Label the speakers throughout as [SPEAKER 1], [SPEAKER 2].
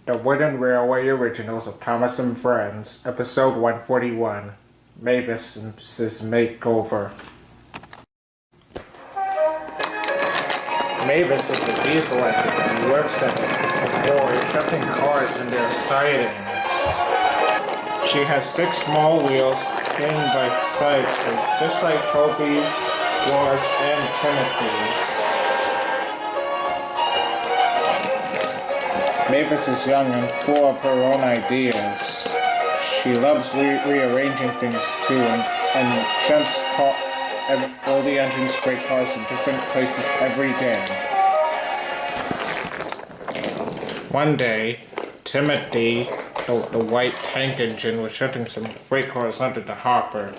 [SPEAKER 1] The Wooden Railway Originals of Thomas and Friends, Episode 141, Mavis's Makeover. Mavis is a diesel engine who works at the quarry shutting cars in their sidings. She has 6 small wheels hanging by side plates, just like Toby's, Laura's, and Timothy's. Mavis is young and full of her own ideas. She loves rearranging things too and shunts all the engine's freight cars in different places every day. One day, Timothy, the white tank engine, was shunting some freight cars onto the hopper.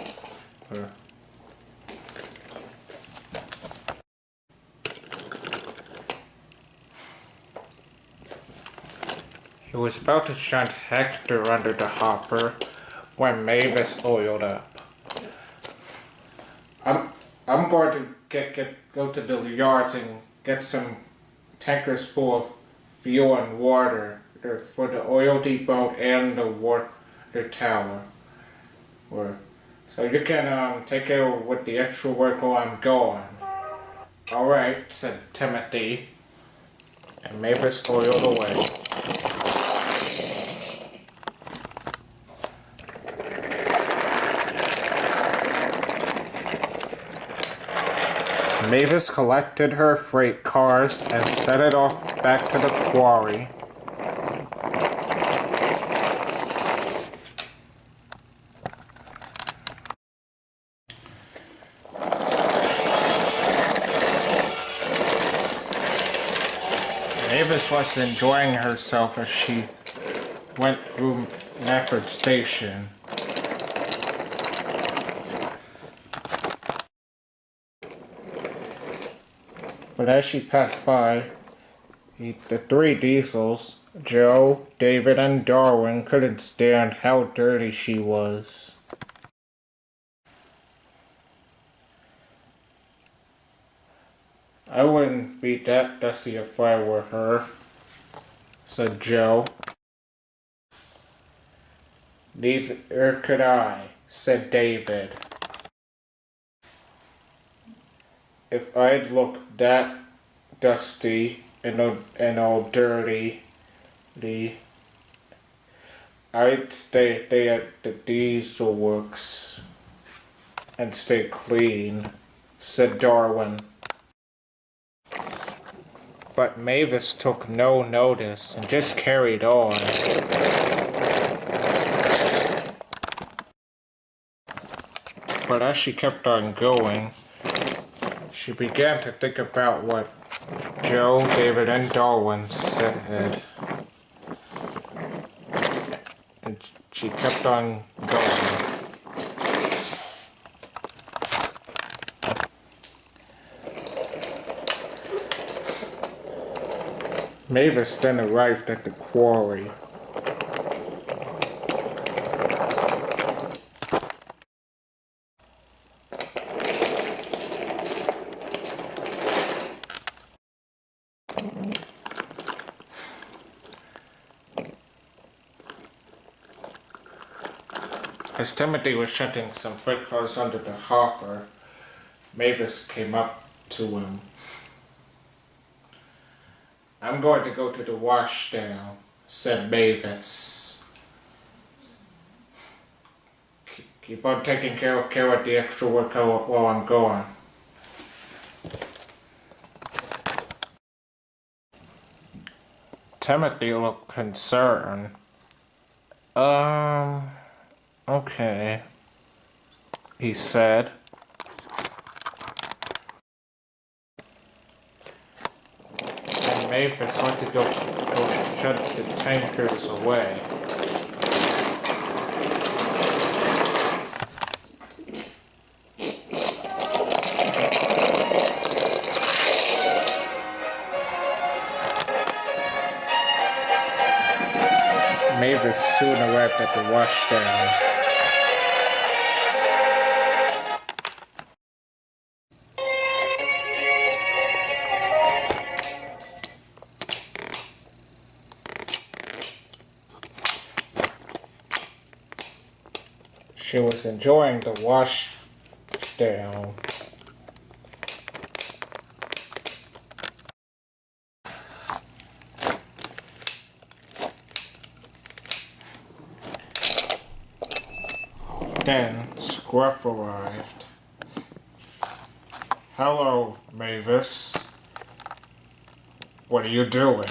[SPEAKER 1] He was about to shunt Hector under the hopper when Mavis oiled up. I'm going to go to the yards and get some tankers full of fuel and water for the oil depot and the water tower. So you can take care of the extra work while I'm gone. Alright, said Timothy, and Mavis oiled away. Mavis collected her freight cars and set it off back to the quarry. Mavis was enjoying herself as she went through Mafford Station. But as she passed by, the 3 diesels, Joe, David, and Darwin, couldn't stand how dirty she was. I wouldn't be that dusty if I were her, said Joe. Neither could I, said David. If I'd look that dusty and all dirty, I'd stay at the diesel works and stay clean, said Darwin. But Mavis took no notice and just carried on. But as she kept on going, she began to think about what Joe, David, and Darwin said. And she kept on going. Mavis then arrived at the quarry. As Timothy was shunting some freight cars under the hopper, Mavis came up to him. I'm going to go to the washdown, said Mavis. Keep on taking care of the extra work while I'm gone. Timothy looked concerned. Okay, he said. And Mavis went to go shut the tankers away. Mavis soon arrived at the washdown. she was enjoying the wash down. Then Scruff arrived. "Hello, Mavis. What are you doing?"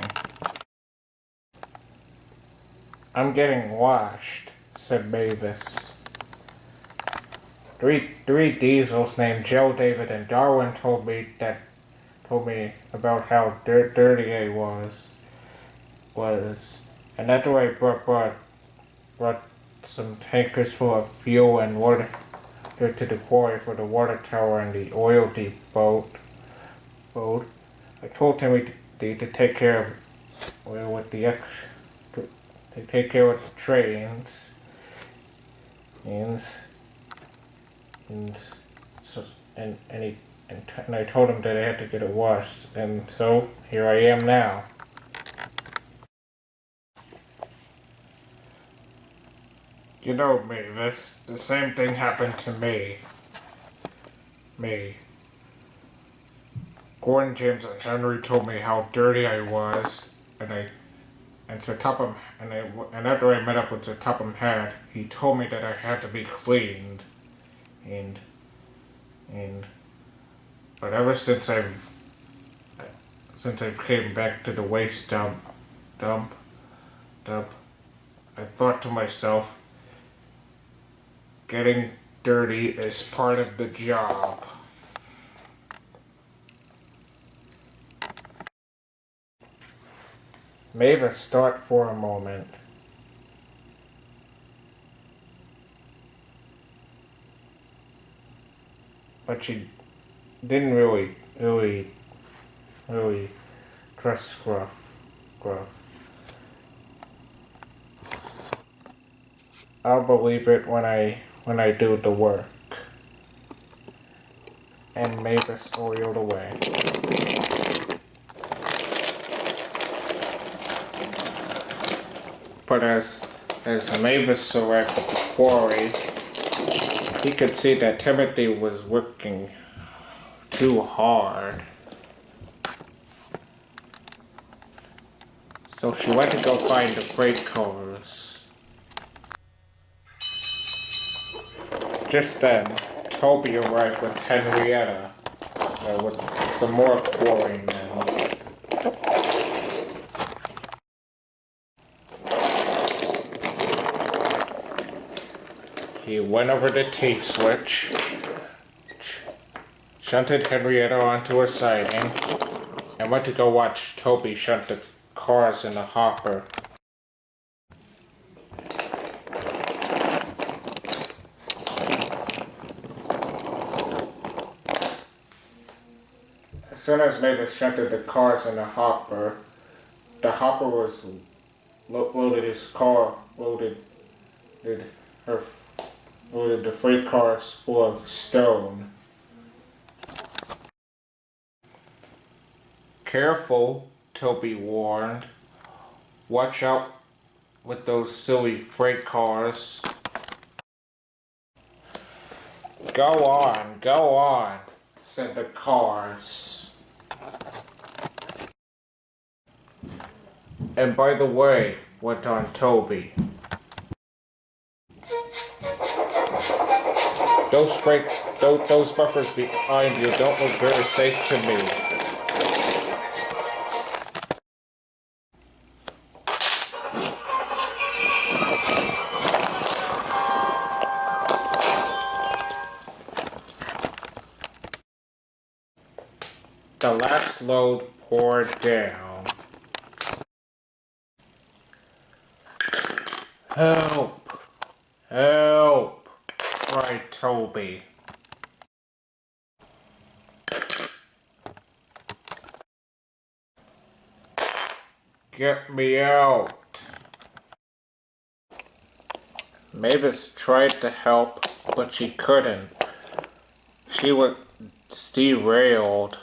[SPEAKER 1] "I'm getting washed," said Mavis. Three diesels named Joe, David, and Darwin told me about how dirty I was. And that's why I brought some tankers full of fuel and water to the quarry for the water tower and the oil depot. I told him to take care of take care of the trains, and I told him that I had to get it washed, and so here I am now. "You know, Mavis, the same thing happened to me. Gordon, James, and Henry told me how dirty I was, and Sir Topham, and after I met up with Sir Topham Hatt, he told me that I had to be cleaned, but ever since I've came back to the waste dump, I thought to myself, getting dirty is part of the job." Mavis thought for a moment. But she didn't really trust Scruff. "I'll believe it when I do the work." And Mavis oiled away. But as Mavis arrived at the quarry, he could see that Timothy was working too hard. So she went to go find the freight cars. Just then, Toby arrived with Henrietta, with some more quarry men. He went over the T-switch, shunted Henrietta onto a siding, and went to go watch Toby shunt the cars in the hopper. As soon as Mavis shunted the cars in the hopper was loaded the freight cars full of stone. "Careful," Toby warned. "Watch out with those silly freight cars." Go on," said the cars. "And by the way," went on Toby, those buffers behind you don't look very safe to me." The last load poured down. "Help! Help!" cried Toby. "Get me out!" Mavis tried to help, but she couldn't. She was derailed.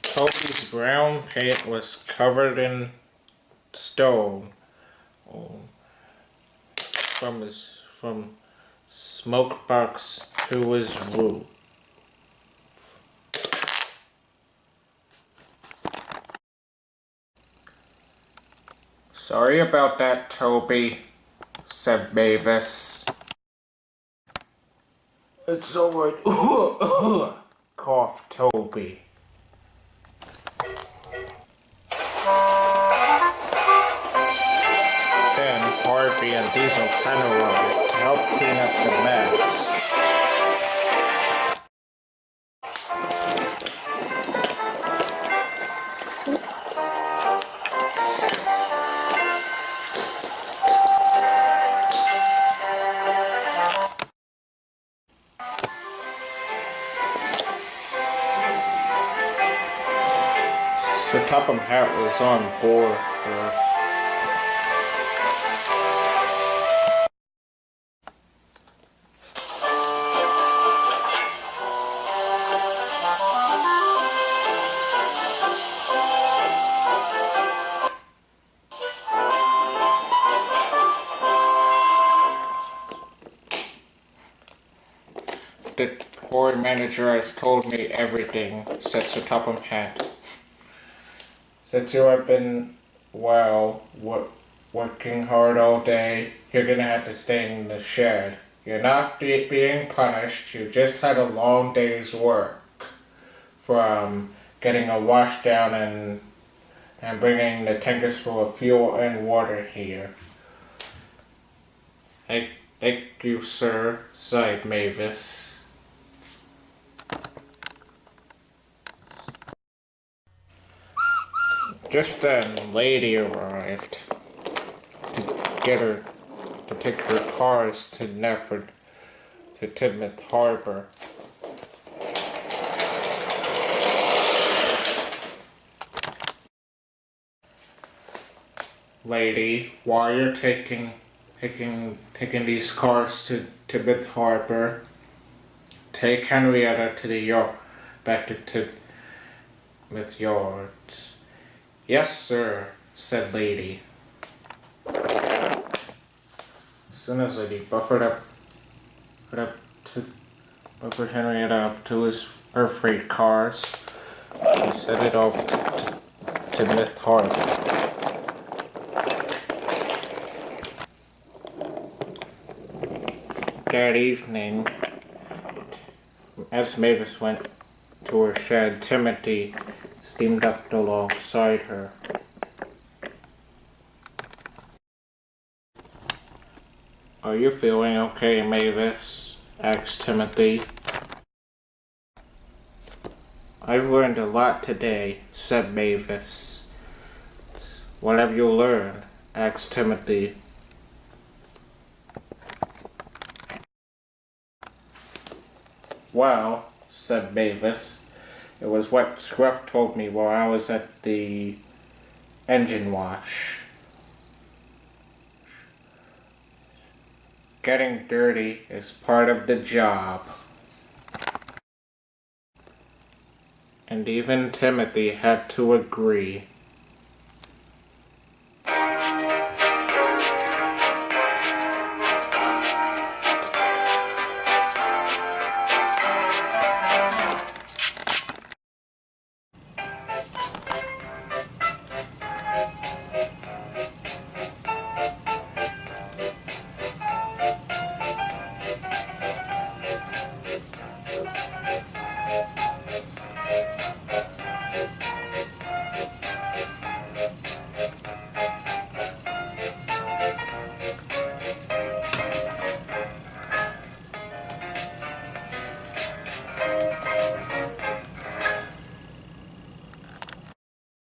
[SPEAKER 1] Toby's brown paint was covered in stone. from smoke box to his roof. Sorry about that, Toby, said Mavis. It's alright. Coughed Toby. Then Harvey and Diesel Tanner arrived to help clean up the mess. So Topham Hatt was on board. The poor manager has told me everything, said Sir Topham Hatt. Since you have been, working hard all day, you're gonna have to stay in the shed. You're not being punished, you just had a long day's work. From getting a wash down and bringing the tankers full of fuel and water here. Thank you, sir, sighed Mavis. Just then, Lady arrived to take her cars to Nefford, to Timoth Harbor. Lady, while you're taking these cars to Timoth Harbor, take Henrietta to the yard, back to Timoth Yards. Yes, sir, said Lady. As soon as Lady buffered Henrietta up to her freight cars, he set it off to Timoth Harbor. That evening, as Mavis went to her shed, Timothy steamed up alongside her. Are you feeling okay, Mavis? Asked Timothy. I've learned a lot today, said Mavis. What have you learned? Asked Timothy. Well, said Mavis, it was what Scruff told me while I was at the engine wash. Getting dirty is part of the job. And even Timothy had to agree.